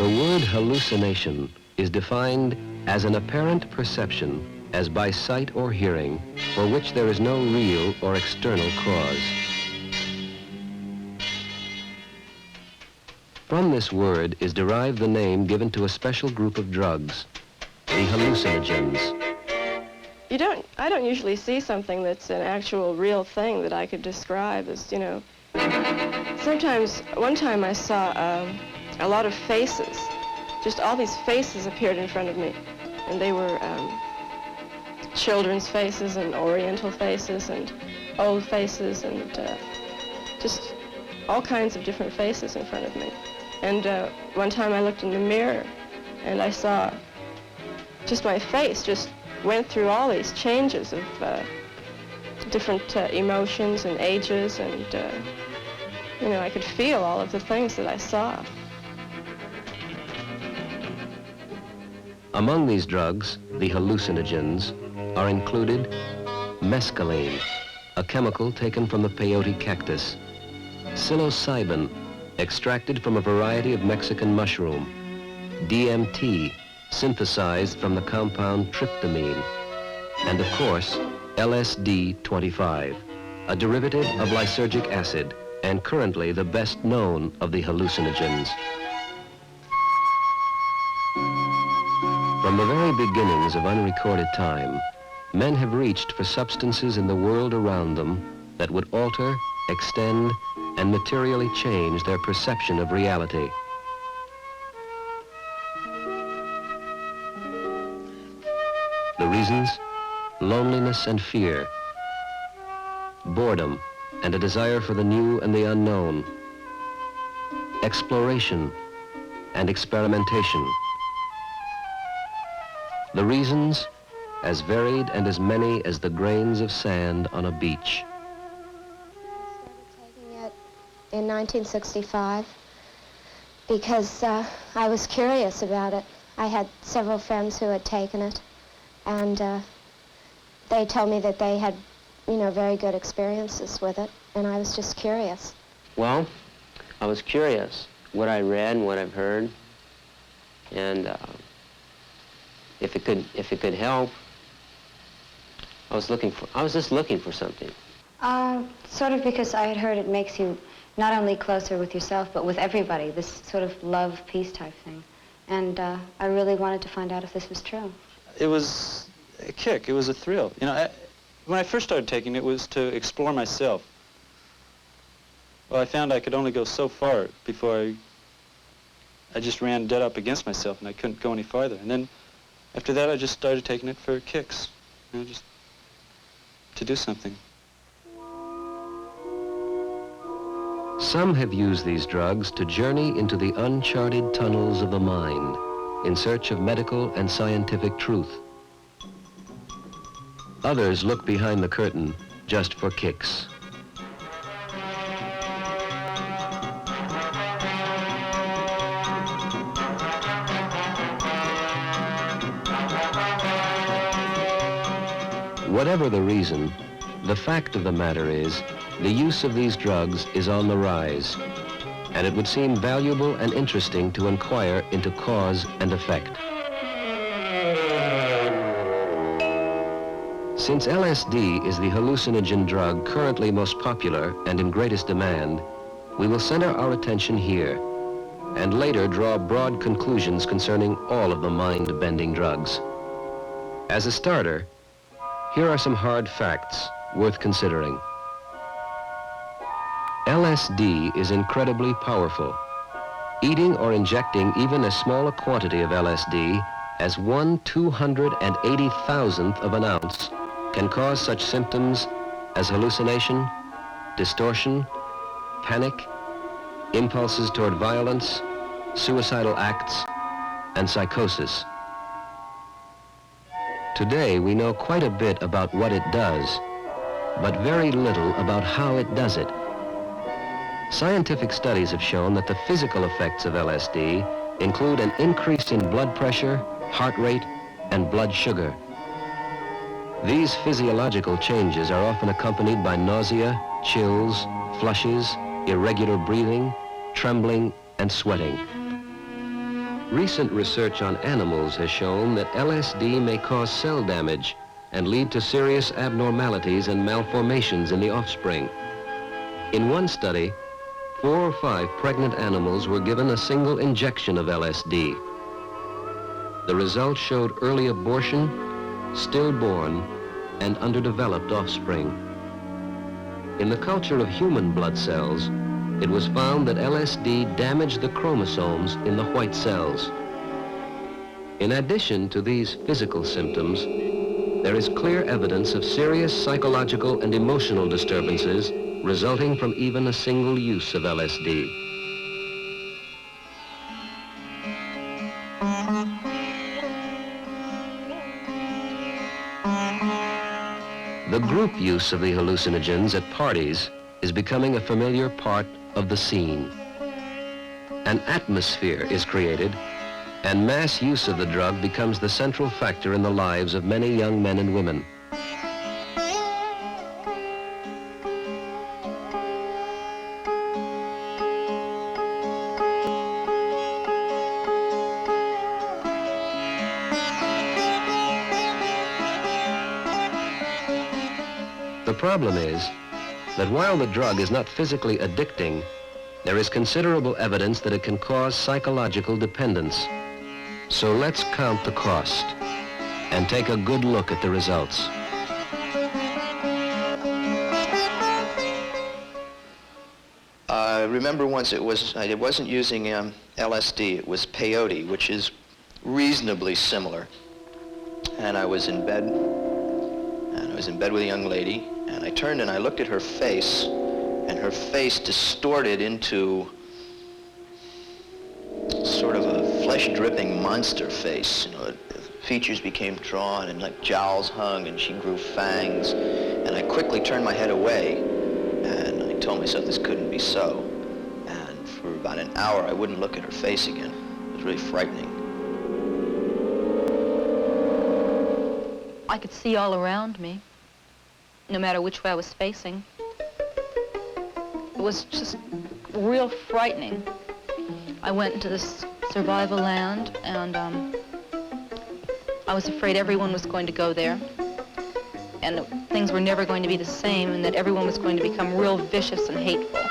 The word hallucination is defined as an apparent perception as by sight or hearing for which there is no real or external cause. From this word is derived the name given to a special group of drugs, the hallucinogens. I don't usually see something that's an actual real thing that I could describe as, you know. Sometimes, one time I saw a lot of faces. Just all these faces appeared in front of me. And they were children's faces and oriental faces and old faces and just all kinds of different faces in front of me. And one time I looked in the mirror and I saw just my face just went through all these changes of different emotions and ages, and you know, I could feel all of the things that I saw. Among these drugs, the hallucinogens, are included mescaline, a chemical taken from the peyote cactus, psilocybin, extracted from a variety of Mexican mushroom, DMT, synthesized from the compound tryptamine, and of course, LSD-25, a derivative of lysergic acid and currently the best known of the hallucinogens. From the very beginnings of unrecorded time, men have reached for substances in the world around them that would alter, extend, and materially change their perception of reality. The reasons? Loneliness and fear, boredom and a desire for the new and the unknown, exploration and experimentation. The reasons? As varied and as many as the grains of sand on a beach. I started taking it in 1965 because I was curious about it. I had several friends who had taken it, and they told me that they had, you know, very good experiences with it, and I was just curious. Well, I was curious what I read and what I've heard, and if it could help. I was just looking for something. Sort of because I had heard it makes you not only closer with yourself, but with everybody, this sort of love, peace type thing. And I really wanted to find out if this was true. It was a kick, it was a thrill. You know, when I first started taking it, it was to explore myself. Well, I found I could only go so far before I just ran dead up against myself and I couldn't go any farther. And then after that, I just started taking it for kicks, you know, just to do something. Some have used these drugs to journey into the uncharted tunnels of the mind in search of medical and scientific truth. Others look behind the curtain just for kicks. Whatever the reason, the fact of the matter is, the use of these drugs is on the rise, and it would seem valuable and interesting to inquire into cause and effect. Since LSD is the hallucinogen drug currently most popular and in greatest demand, we will center our attention here, and later draw broad conclusions concerning all of the mind-bending drugs. As a starter, here are some hard facts worth considering. LSD is incredibly powerful. Eating or injecting even as small a quantity of LSD as 1/280,000th of an ounce can cause such symptoms as hallucination, distortion, panic, impulses toward violence, suicidal acts, and psychosis. Today, we know quite a bit about what it does, but very little about how it does it. Scientific studies have shown that the physical effects of LSD include an increase in blood pressure, heart rate, and blood sugar. These physiological changes are often accompanied by nausea, chills, flushes, irregular breathing, trembling, and sweating. Recent research on animals has shown that LSD may cause cell damage and lead to serious abnormalities and malformations in the offspring. In one study, 4 or 5 pregnant animals were given a single injection of LSD. The results showed early abortion, stillborn, and underdeveloped offspring. In the culture of human blood cells, it was found that LSD damaged the chromosomes in the white cells. In addition to these physical symptoms, there is clear evidence of serious psychological and emotional disturbances resulting from even a single use of LSD. The group use of the hallucinogens at parties is becoming a familiar part of the scene. An atmosphere is created, and mass use of the drug becomes the central factor in the lives of many young men and women. The problem is that while the drug is not physically addicting, there is considerable evidence that it can cause psychological dependence. So let's count the cost and take a good look at the results. I remember once I wasn't using LSD, it was peyote, which is reasonably similar. And I was in bed with a young lady, and I turned and I looked at her face, and her face distorted into sort of a flesh-dripping monster face. You know, features became drawn and like jowls hung, and she grew fangs. And I quickly turned my head away, and I told myself this couldn't be so. And for about an hour, I wouldn't look at her face again. It was really frightening. I could see all around me, no matter which way I was facing. It was just real frightening. I went into this survival land, and I was afraid everyone was going to go there, and that things were never going to be the same, and that everyone was going to become real vicious and hateful,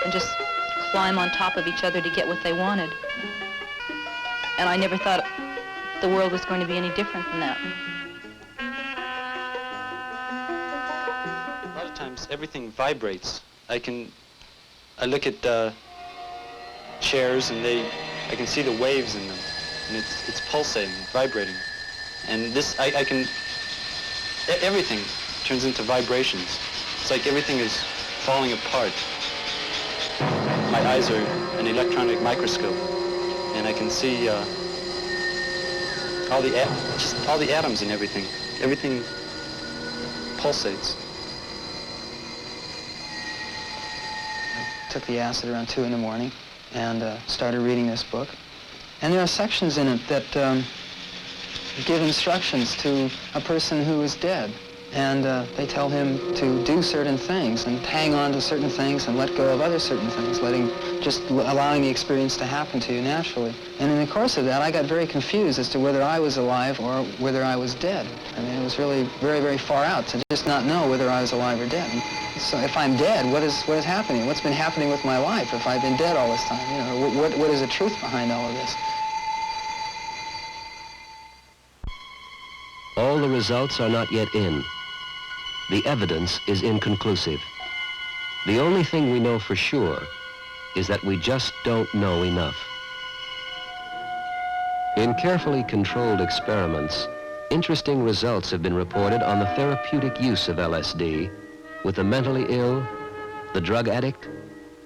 and just climb on top of each other to get what they wanted. And I never thought the world was going to be any different than that. A lot of times everything vibrates. I look at chairs, and I can see the waves in them, and it's pulsating, vibrating. And this, everything turns into vibrations. It's like everything is falling apart. My eyes are an electronic microscope, and I can see all the atoms in everything. Everything pulsates. I took the acid around 2 in the morning and started reading this book. And there are sections in it that give instructions to a person who is dead. And they tell him to do certain things and hang on to certain things and let go of other certain things, allowing the experience to happen to you naturally. And in the course of that, I got very confused as to whether I was alive or whether I was dead. I mean, it was really very, very far out to just not know whether I was alive or dead. And so if I'm dead, what is happening? What's been happening with my life if I've been dead all this time? You know, what is the truth behind all of this? All the results are not yet in. The evidence is inconclusive. The only thing we know for sure is that we just don't know enough. In carefully controlled experiments, interesting results have been reported on the therapeutic use of LSD with the mentally ill, the drug addict,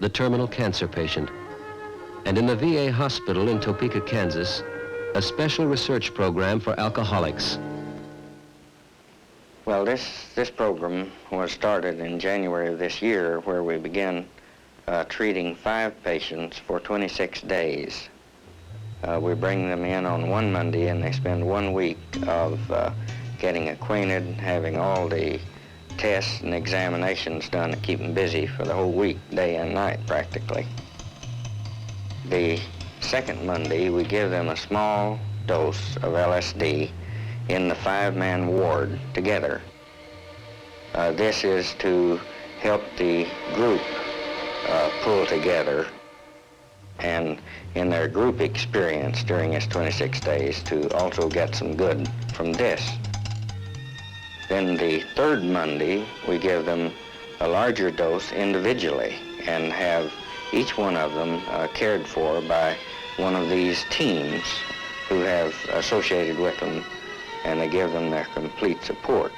the terminal cancer patient. And in the VA hospital in Topeka, Kansas, a special research program for alcoholics. Well, this program was started in January of this year, where we began treating 5 patients for 26 days. We bring them in on one Monday, and they spend 1 week of getting acquainted, having all the tests and examinations done to keep them busy for the whole week, day and night practically. The second Monday, we give them a small dose of LSD in the 5-man ward together. This is to help the group pull together and in their group experience during this 26 days to also get some good from this. Then the third Monday, we give them a larger dose individually and have each one of them cared for by one of these teams who have associated with them, and they give them their complete support.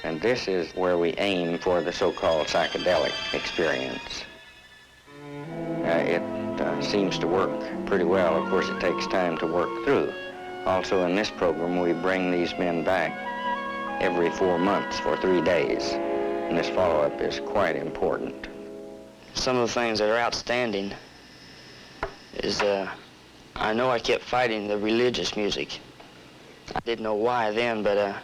And this is where we aim for the so-called psychedelic experience. It seems to work pretty well. Of course, it takes time to work through. Also, in this program, we bring these men back every 4 months for 3 days, and this follow-up is quite important. Some of the things that are outstanding is I know I kept fighting the religious music. I didn't know why then, but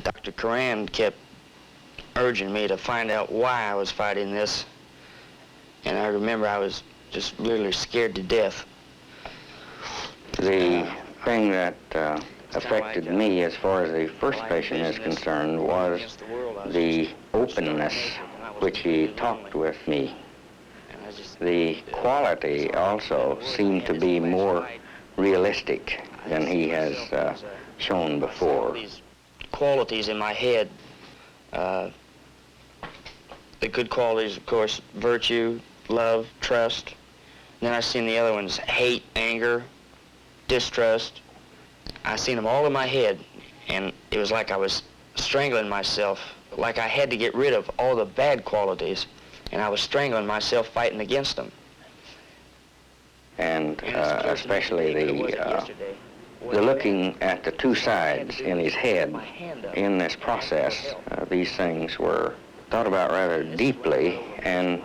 Dr. Coran kept urging me to find out why I was fighting this. And I remember I was just literally scared to death. The thing that affected me as far as the first patient is concerned was the openness which he talked with me. The quality also seemed to be more realistic than he has shown before. These qualities in my head, the good qualities, of course, virtue, love, trust. Then I seen the other ones, hate, anger, distrust. I seen them all in my head, and it was like I was strangling myself, like I had to get rid of all the bad qualities, and I was strangling myself fighting against them. And especially the looking at the two sides in his head in this process, these things were thought about rather deeply, and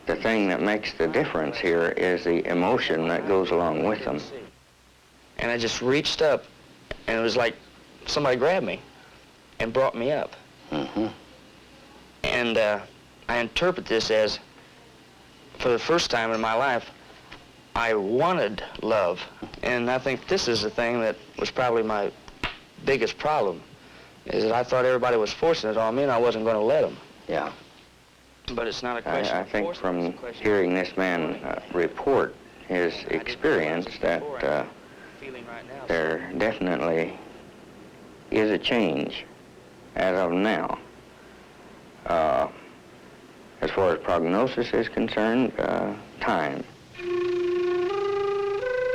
the thing that makes the difference here is the emotion that goes along with them. And I just reached up, and it was like somebody grabbed me and brought me up. Mm-hmm. And I interpret this as, for the first time in my life, I wanted love. And I think this is the thing that was probably my biggest problem, is that I thought everybody was forcing it on me and I wasn't going to let them. Yeah. But it's not a question I of think forcing, from it's a question hearing of this man report his experience that feeling right now. there definitely is a change as of now. As far as prognosis is concerned, time.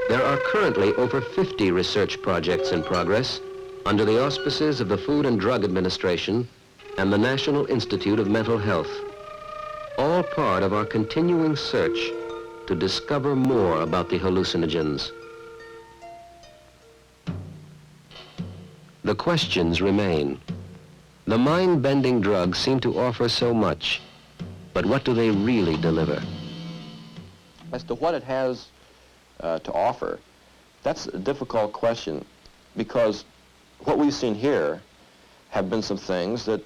There are currently over 50 research projects in progress under the auspices of the Food and Drug Administration and the National Institute of Mental Health, all part of our continuing search to discover more about the hallucinogens. The questions remain. The mind-bending drugs seem to offer so much, but what do they really deliver? As to what it has to offer, that's a difficult question, because what we've seen here have been some things that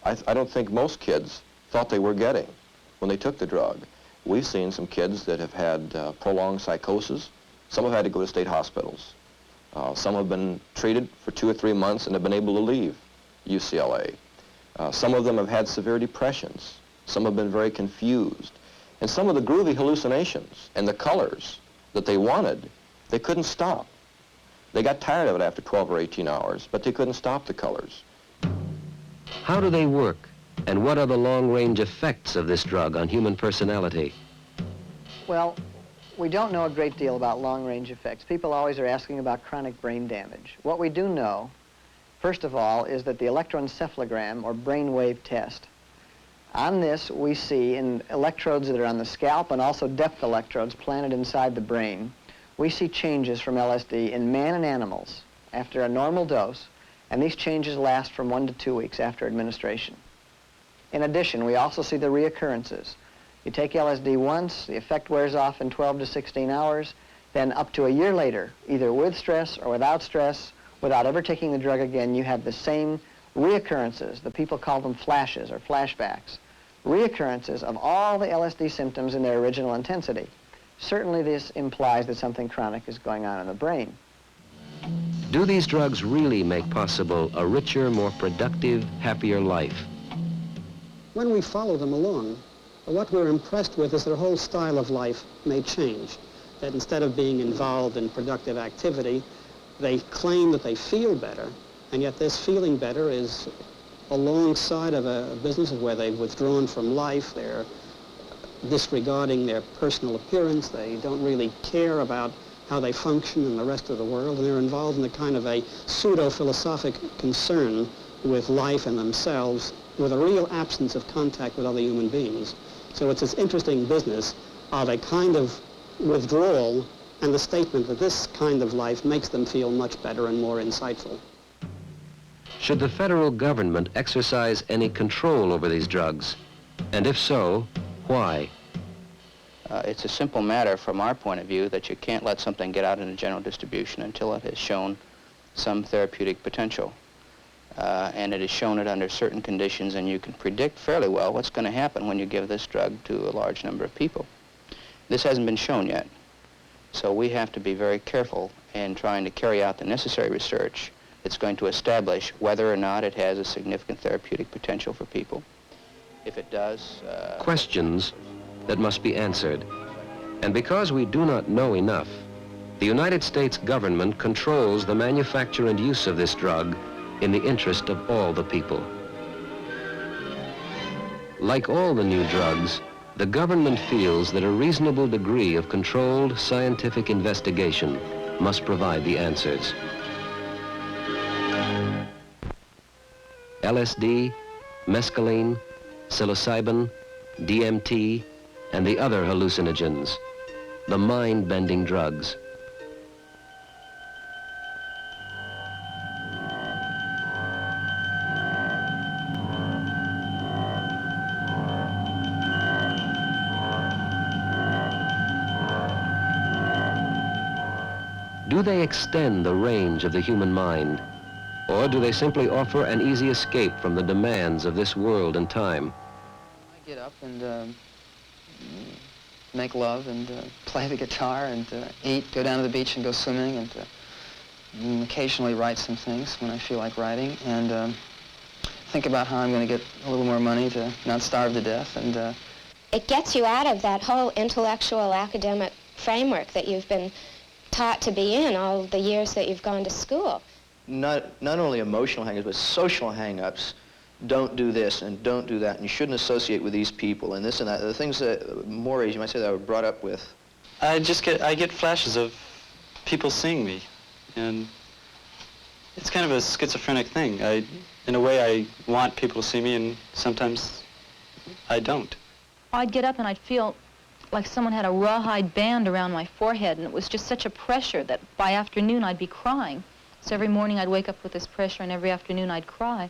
I don't think most kids thought they were getting when they took the drug. We've seen some kids that have had prolonged psychosis. Some have had to go to state hospitals. Some have been treated for 2 or 3 months and have been able to leave UCLA. Some of them have had severe depressions. Some have been very confused. And some of the groovy hallucinations and the colors that they wanted, they couldn't stop. They got tired of it after 12 or 18 hours, but they couldn't stop the colors. How do they work, and what are the long-range effects of this drug on human personality? Well, we don't know a great deal about long-range effects. People always are asking about chronic brain damage. What we do know, first of all, is that the electroencephalogram, or brainwave test, on this we see in electrodes that are on the scalp and also depth electrodes planted inside the brain, we see changes from LSD in man and animals after a normal dose, and these changes last from 1 to 2 weeks after administration. In addition, we also see the reoccurrences. You take LSD once, the effect wears off in 12 to 16 hours, then up to a year later, either with stress or without stress, without ever taking the drug again, you have the same reoccurrences. The people call them flashes or flashbacks. Reoccurrences of all the LSD symptoms in their original intensity. certainly this implies that something chronic is going on in the brain. Do these drugs really make possible a richer, more productive, happier life? When we follow them along, what we're impressed with is their whole style of life may change. That instead of being involved in productive activity, they claim that they feel better, and yet this feeling better is alongside of a business where they've withdrawn from life, they're disregarding their personal appearance, they don't really care about how they function in the rest of the world, and they're involved in a kind of a pseudo-philosophic concern with life and themselves, with a real absence of contact with other human beings. So it's this interesting business of a kind of withdrawal and the statement that this kind of life makes them feel much better and more insightful. Should the federal government exercise any control over these drugs? And if so, why? It's a simple matter from our point of view that you can't let something get out into general distribution until it has shown some therapeutic potential. And it has shown it under certain conditions, and you can predict fairly well what's going to happen when you give this drug to a large number of people. This hasn't been shown yet, so we have to be very careful in trying to carry out the necessary research that's going to establish whether or not it has a significant therapeutic potential for people. If it does... Questions that must be answered. And because we do not know enough, the United States government controls the manufacture and use of this drug in the interest of all the people. Like all the new drugs, the government feels that a reasonable degree of controlled scientific investigation must provide the answers. LSD, mescaline, psilocybin, DMT, and the other hallucinogens, the mind-bending drugs. Do they extend the range of the human mind, or do they simply offer an easy escape from the demands of this world and time? I get up and make love and play the guitar and eat, go down to the beach and go swimming, and occasionally write some things when I feel like writing, and think about how I'm going to get a little more money to not starve to death. And it gets you out of that whole intellectual academic framework that you've been taught to be in all the years that you've gone to school. Not only emotional hang-ups, but social hang-ups. Don't do this and don't do that, and you shouldn't associate with these people and this and that. The things that, mores, you might say, that I were brought up with. I get flashes of people seeing me, and it's kind of a schizophrenic thing. In a way, I want people to see me, and sometimes I don't. I'd get up and I'd feel like someone had a rawhide band around my forehead, and it was just such a pressure that by afternoon I'd be crying. So every morning I'd wake up with this pressure, and every afternoon I'd cry.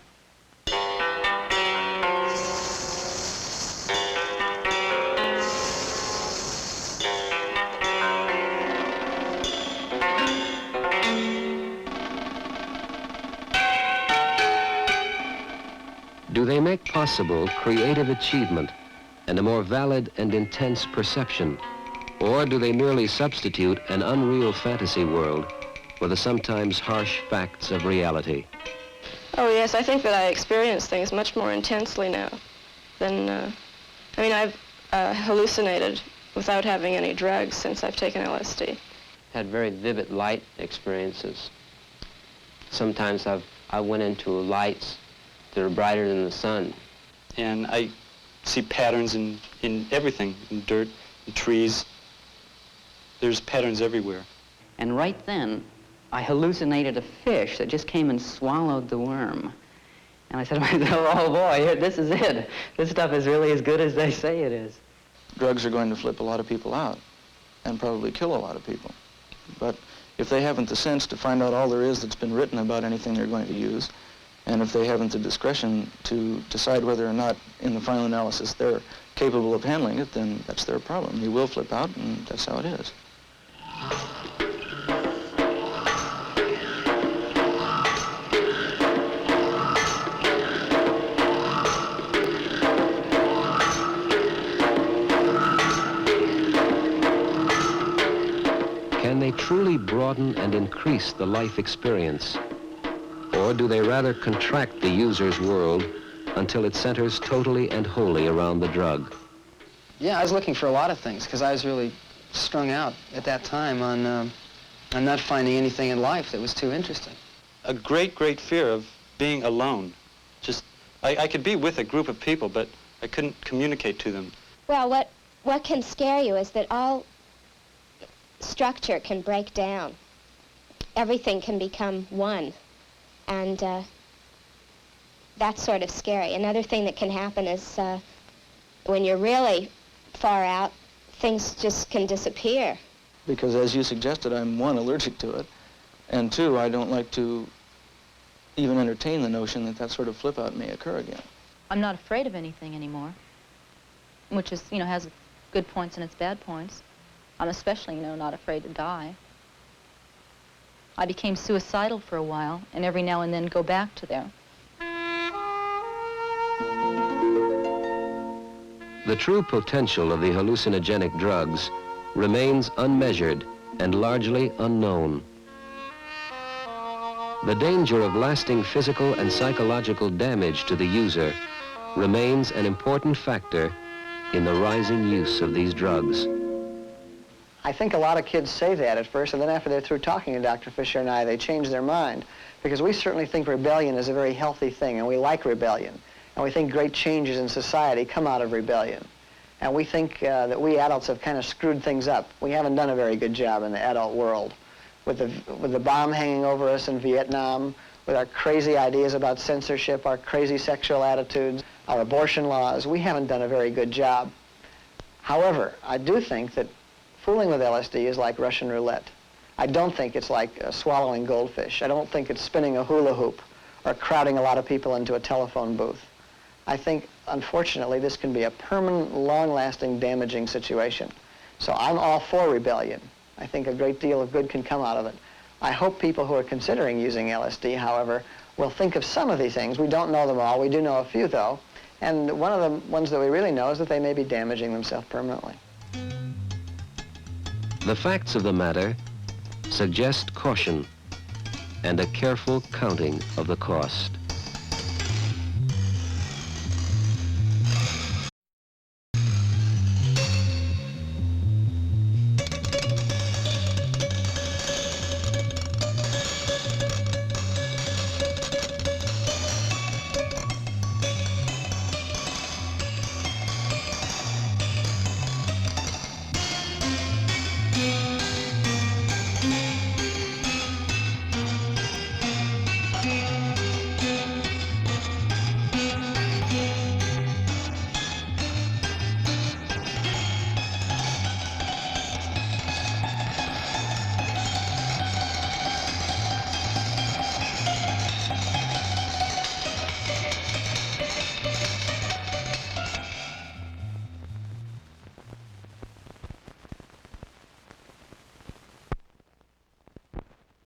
Do they make possible creative achievement and a more valid and intense perception? Or do they merely substitute an unreal fantasy world for the sometimes harsh facts of reality? Oh yes, I think that I experience things much more intensely now than, I mean, I've hallucinated without having any drugs since I've taken LSD. Had very vivid light experiences. Sometimes I went into lights that are brighter than the sun. And I see patterns in everything, in dirt, in trees. There's patterns everywhere. And right then, I hallucinated a fish that just came and swallowed the worm. And I said to myself, oh boy, this is it. This stuff is really as good as they say it is. Drugs are going to flip a lot of people out and probably kill a lot of people. But if they haven't the sense to find out all there is that's been written about anything they're going to use, and if they haven't the discretion to decide whether or not in the final analysis they're capable of handling it, then that's their problem. They will flip out, and that's how it is. Can they truly broaden and increase the life experience? Or do they rather contract the user's world until it centers totally and wholly around the drug? Yeah, I was looking for a lot of things because I was really strung out at that time on not finding anything in life that was too interesting. A great, great fear of being alone. Just, I could be with a group of people, but I couldn't communicate to them. Well, what can scare you is that all structure can break down. Everything can become one. And that's sort of scary. Another thing that can happen is when you're really far out, things just can disappear. Because as you suggested, I'm one, allergic to it, and two, I don't like to even entertain the notion that that sort of flip out may occur again. I'm not afraid of anything anymore, which is, has good points and its bad points. I'm especially, not afraid to die. I became suicidal for a while, and every now and then go back to there. The true potential of the hallucinogenic drugs remains unmeasured and largely unknown. The danger of lasting physical and psychological damage to the user remains an important factor in the rising use of these drugs. I think a lot of kids say that at first, and then after they're through talking to Dr. Fisher and I, they change their mind. Because we certainly think rebellion is a very healthy thing, and we like rebellion. And we think great changes in society come out of rebellion. And we think that we adults have kind of screwed things up. We haven't done a very good job in the adult world. With the bomb hanging over us in Vietnam, with our crazy ideas about censorship, our crazy sexual attitudes, our abortion laws, we haven't done a very good job. However, I do think that fooling with LSD is like Russian roulette. I don't think it's like swallowing goldfish. I don't think it's spinning a hula hoop or crowding a lot of people into a telephone booth. I think, unfortunately, this can be a permanent, long-lasting, damaging situation. So I'm all for rebellion. I think a great deal of good can come out of it. I hope people who are considering using LSD, however, will think of some of these things. We don't know them all. We do know a few, though. And one of the ones that we really know is that they may be damaging themselves permanently. The facts of the matter suggest caution and a careful counting of the cost.